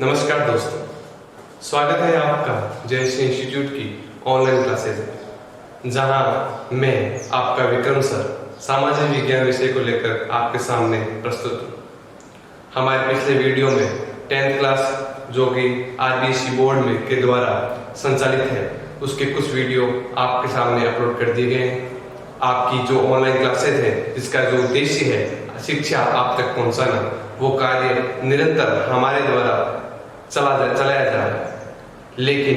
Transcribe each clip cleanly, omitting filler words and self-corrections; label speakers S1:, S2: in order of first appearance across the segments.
S1: नमस्कार दोस्तों, स्वागत है आपका जयश्री इंस्टीट्यूट की ऑनलाइन क्लासेज में, जहां मैं आपका विक्रम सर सामाजिक विज्ञान विषय को लेकर आपके सामने प्रस्तुत हूँ। हमारे पिछले वीडियो में 10th क्लास जो कि आरबीएसई बोर्ड में के द्वारा संचालित है, उसके कुछ वीडियो आपके सामने अपलोड कर दिए गए हैं। आपकी जो ऑनलाइन क्लासेज है, जिसका जो उद्देश्य है शिक्षा आप तक पहुंचाना, वो कार्य निरंतर हमारे द्वारा चलाया जा रहा है। लेकिन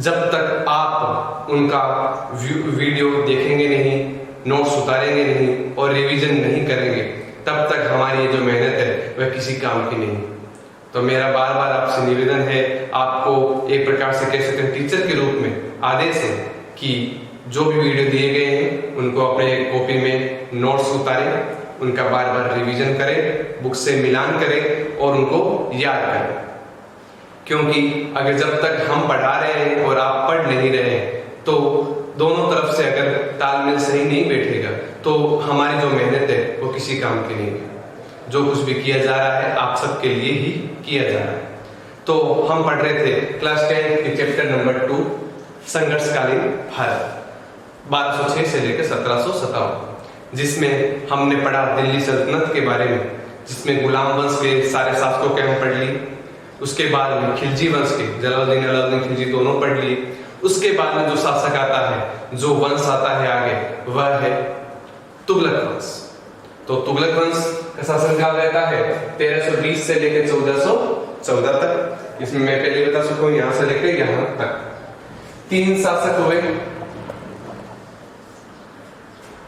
S1: जब तक आप उनका वीडियो देखेंगे नहीं, नोट्स उतारेंगे नहीं और रिवीजन नहीं करेंगे, तब तक हमारी ये जो मेहनत है वह किसी काम की नहीं। तो मेरा बार बार आपसे निवेदन है, आपको एक प्रकार से कह सकते हैं टीचर के रूप में आदेश है कि जो भी वीडियो दिए गए हैं उनको अपने कॉपी में नोट्स उतारें, उनका बार बार रिवीजन करें, बुक से मिलान करें और उनको याद करें। क्योंकि अगर जब तक हम पढ़ा रहे हैं और आप पढ़ नहीं रहे हैं, तो दोनों तरफ से अगर तालमेल सही नहीं बैठेगा तो हमारी जो मेहनत है वो किसी काम की नहीं है। जो कुछ भी किया जा रहा है आप सबके लिए ही किया जा रहा है। तो हम पढ़ रहे थे क्लास 10 के चैप्टर नंबर 2 संघर्षकालीन भारत 1206 से लेकर 1757, जिसमें हमने पढ़ा दिल्ली सल्तनत के बारे में, जिसमें गुलाम वंश के सारे शासकों के हम पढ़ लिए। उसके बाद में खिलजी वंश के जलालुद्दीन अलाउद्दीन खिलजी दोनों पढ़ लिए। उसके बाद में जो शासक आता है, जो वंश आता है आगे, वह है तुगलक वंश। तो तुगलक वंश का शासनकाल रहता है 1320 से लेकर 1414 तक। इसमें मैं पहले बता सकूं, यहां से लेकर यहां तक 3 शासक हुए।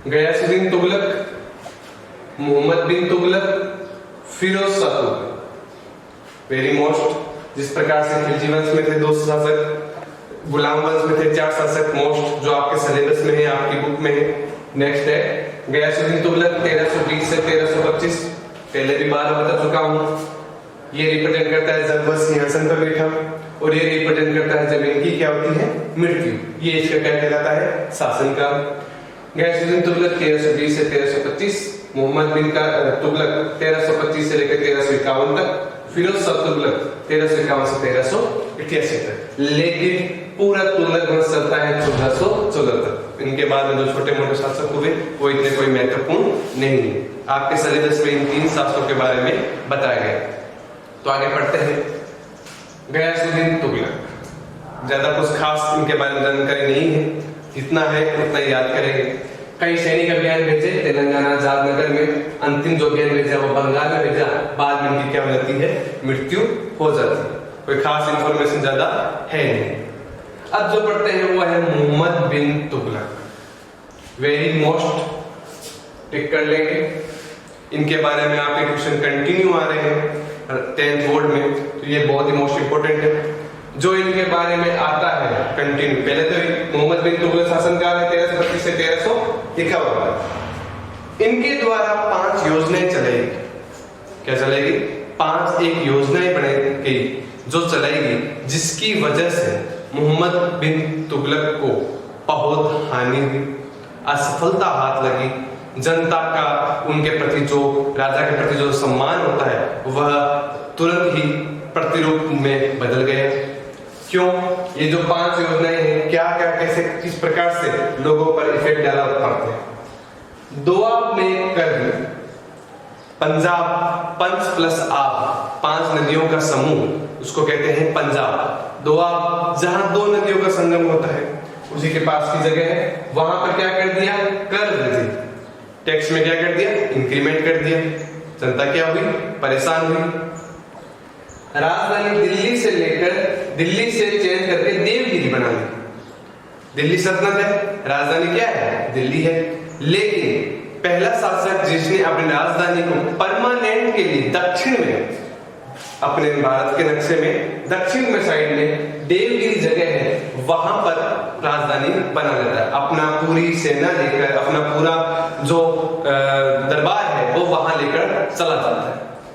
S1: गयासुद्दीन तुगलक, मोहम्मद बिन तुगलक, फिरोज शाह तुगलक। वेरी मोस्ट, जिस प्रकार से खिलजी वंश में थे 2 शासक, गुलाम वंश में थे 4 शासक, मोस्ट जो आपके सिलेबस में है, आपकी बुक में है। नेक्स्ट है गयासुद्दीन तुगलक 1320 से 1325। पहले भी बार बता चुका हूं। ये रिप्रेजेंट करता है जब वह सिंहासन पर बैठा, और ये रिप्रेजेंट करता है जब इनकी क्या होती है, मृत्यु। ये इसका क्या कहलाता है, शासनकाल। गयासुद्दीन तुगलक 1320 से 1325, मोहम्मद बिन तुगलक 1325 से लेकर 1351 तक, फिरोज शाह तुगलक 1351 से 1388 तक। लेकिन पूरा तुगलक वंश चलता है 1414 तक। इनके बाद में जो छोटे मोटे शासक हुए वो इतने कोई महत्वपूर्ण नहीं है। आपके सिलेबस में इन 3 शासकों के बारे में बताया गया। तो आगे पढ़ते हैं। गयासुद्दीन तुगलक, ज्यादा कुछ खास इनके बारे में जानकारी नहीं है, जितना है उतना याद करेंगे। कई सैनिक अभियान भेजे तेलंगाना जालनगर में, अंतिम जो अभियान भेजा वो बंगाल में भेजा। बाद में इनकी क्या हो जाती है, मृत्यु हो जाती है। कोई खास इंफॉर्मेशन ज्यादा है नहीं। अब जो पढ़ते हैं वो है मोहम्मद बिन तुगलक। वेरी मोस्ट, टिक कर लेंगे। इनके बारे में आपके क्वेश्चन कंटिन्यू आ रहे हैं 10th बोर्ड में, तो ये बहुत ही मोस्ट इंपोर्टेंट है। जो इनके बारे में आता है कंटिन्यू, पहले तो मोहम्मद बिन तुगलक शासनकाल है 1325 से 1351। इनके द्वारा 5 योजनाएं चलेगी। क्या चलेगी? 5 एक योजनाएं बनाई गई जो चलाएगी, जिसकी वजह से मोहम्मद बिन तुगलक को बहुत हानि हुई, असफलता हाथ लगी। जनता का उनके प्रति जो, राजा के प्रति जो सम्मान होता है, वह तुरंत ही प्रतिरूप में बदल गया। क्यों? ये जो 5 योजनाएं हैं, क्या क्या कैसे किस प्रकार से लोगों पर इफेक्ट डाला पड़ते हैं। दोआब में कर दी, पंजाब, पंच प्लस आब, 5 नदियों का समूह, उसको कहते हैं पंजाब। दोआब, जहां 2 नदियों का संगम होता है, उसी के पास की जगह है, वहां पर क्या कर दिया, कर दी। टैक्स में क्या कर दिया, इंक्रीमेंट कर दिया। जनता क्या हुई, परेशान हुई। राजधानी दिल्ली से चेंज करके देवगिरी बना दी। दिल्ली सल्तनत है, राजधानी क्या है, दिल्ली है। लेकिन पहला शासक जिसने अपनी राजधानी को परमानेंट के लिए दक्षिण में, अपने भारत के नक्शे में दक्षिण में साइड में देवगिरी जगह है, वहां पर राजधानी बना लेता है। अपना पूरी सेना लेकर, अपना पूरा जो दरबार है वो वहां लेकर चला जाता है।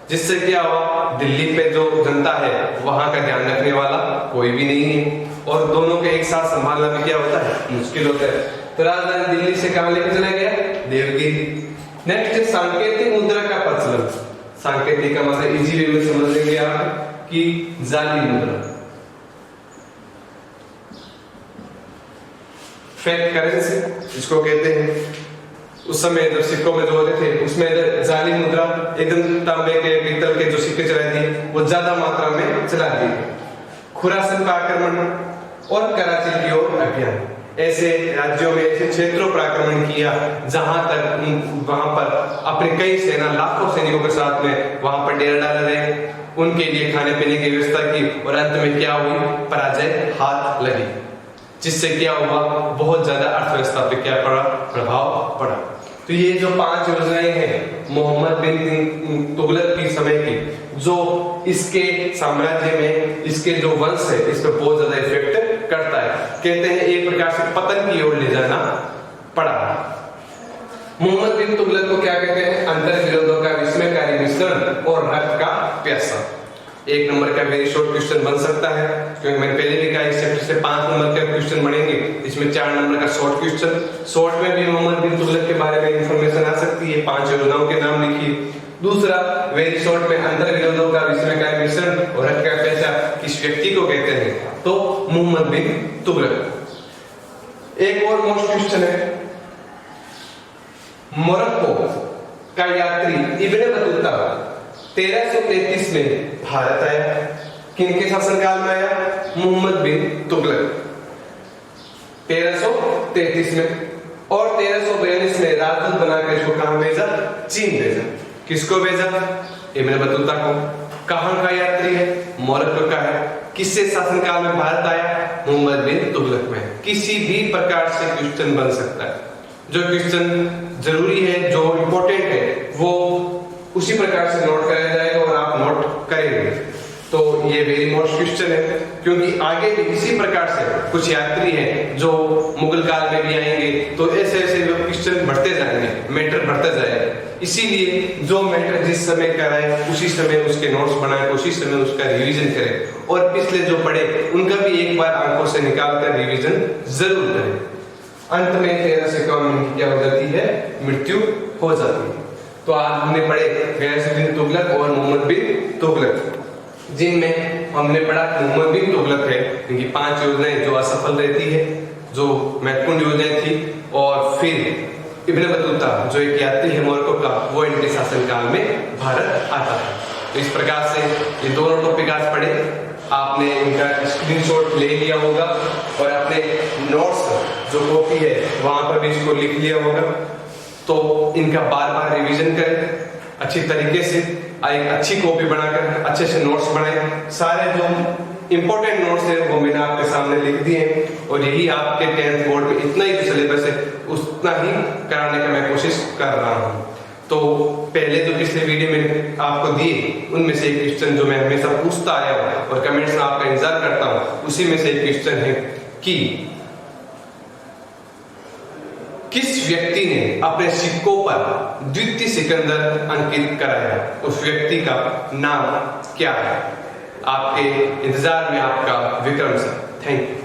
S1: जिससे क्या हुआ, दिल्ली पे जो जनता है वहां का ध्यान रखने वाला कोई भी नहीं है, और दोनों के एक साथ संभालना भी क्या होता है, मुश्किल होता है। तो राजधानी दिल्ली से कहां लेकर चला गया, देवगिरी। नेक्स्ट सांकेतिक मुद्रा का प्रचलन। सांकेतिक का मतलब इजी वे में समझ लेंगे आप की जाली मुद्रा, फेक करेंसी जिसको कहते हैं। उस समय जब सिक्कों में जो होते थे उसमें जाली मुद्रा, एकदम तांबे के पीतल के जो सिक्के चलाए थे वो ज्यादा मात्रा में चला दिए। खुरासन का आक्रमण और कराची की ओर अभियान, ऐसे राज्यों में ऐसे क्षेत्रों पर आक्रमण किया जहां तक वहां पर अपने कई सेना लाखों सैनिकों के साथ में वहां पर डेरा डाले गए, उनके लिए खाने पीने की व्यवस्था की और अंत में क्या हुई, पराजय हाथ लगी, जिससे क्या हुआ, बहुत ज्यादा अर्थव्यवस्था पे क्या पड़ा, प्रभाव पड़ा। तो ये जो 5 योजनाएं हैं मोहम्मद बिन तुगलक की समय की, जो इसके साम्राज्य में इसके जो वंश है इस पर बहुत ज्यादा इफेक्ट करता है। कहते हैं एक प्रकार से पतन की ओर ले जाना पड़ा। मोहम्मद बिन तुगलक को क्या कहते हैं, अंतर विरोधों का विस्मयकारी मिश्रण और रक्त का प्यासा। 1 नंबर का वेरी शॉर्ट क्वेश्चन बन सकता है, क्योंकि मैंने पहले भी कहा इस चैप्टर से 5 नंबर के क्वेश्चन बनेंगे, इसमें 4 नंबर का शॉर्ट क्वेश्चन। शॉर्ट में भी मोहम्मद बिन तुगलक के बारे में इंफॉर्मेशन आ सकती है, 5 योजनाओं के नाम लिखिए। दूसरा वेरी शॉर्ट में अंतर विरोधों का विस्मयकारी मिश्रण और रक्त का प्यासा किस व्यक्ति को कहते हैं, तो मोहम्मद बिन तुगलक। एक और मोस्ट क्वेश्चन है, मोरक्को का यात्री इब्ने बतूता 1333 में भारत आया। किनके शासनकाल में आया, मोहम्मद बिन तुगलक 1333 में, और 1342 में राजदूत बनाकर इसको कहां भेजा, चीन भेजा। किसको भेजा, इब्ने बतूता को। कहां का यात्री है, मोरक्को का है। किससे शासनकाल में भारत आया, मोहम्मद बिन तुगलक में। किसी भी प्रकार से क्वेश्चन बन सकता है, जो क्वेश्चन जरूरी है, जो इंपॉर्टेंट है, वो उसी प्रकार से नोट कराया जाएगा और आप नोट करेंगे। तो ये वेरी मोस्ट क्वेश्चन है, क्योंकि आगे भी इसी प्रकार से कुछ यात्री हैं जो मुगल काल में भी आएंगे, तो ऐसे ऐसे क्वेश्चन बढ़ते जाएंगे, मैटर बढ़ता जाएगा। इसीलिए जो मैटर जिस समय कराए उसी समय उसके नोट्स बनाए, उसी समय उसका रिवीजन करें, और पिछले जो पढ़े उनका भी एक बार आंखों से निकाल कर रिवीजन जरूर करें। अंत में 1351 की क्या हो जाती है, मृत्यु हो जाती है। तो आज हमने पढ़े गयासुद्दीन बिन तुगलक और मोहम्मद बिन तुगलक, जिनमें हमने पढ़ा मोहम्मद बिन तुगलक है, इनकी 5 योजनाएं जो असफल रहती है, जो महत्वपूर्ण योजनाएं थी, और फिर इब्ने बतूता जो एक यात्री है मोरक्को का, वो इनके शासनकाल में भारत आता है। तो इस प्रकार से ये दोनों टॉपिक आज पढ़े, आपने इनका स्क्रीनशॉट ले लिया होगा और अपने नोट्स जो कॉपी है वहां पर भी इसको लिख लिया होगा। तो इनका बार बार रिवीजन करें अच्छी तरीके से, एक अच्छी कॉपी बनाकर अच्छे से नोट्स बनाएं। सारे जो इंपॉर्टेंट नोट्स है वो मैंने आपके सामने लिख दिए हैं, और यही आपके 10th बोर्ड में इतना ही जो सिलेबस है उतना ही कराने का मैं कोशिश कर रहा हूँ। तो पहले जो पिछले वीडियो में आपको दिए उनमें से एक क्वेश्चन जो मैं हमेशा पूछता आया हूँ और कमेंट्स में आपका इंतजार करता हूँ, उसी में से एक क्वेश्चन है कि किस व्यक्ति ने अपने सिक्कों पर द्वितीय सिकंदर अंकित कराया, उस व्यक्ति का नाम क्या है। आपके इंतजार में आपका विक्रम सर। Thank you.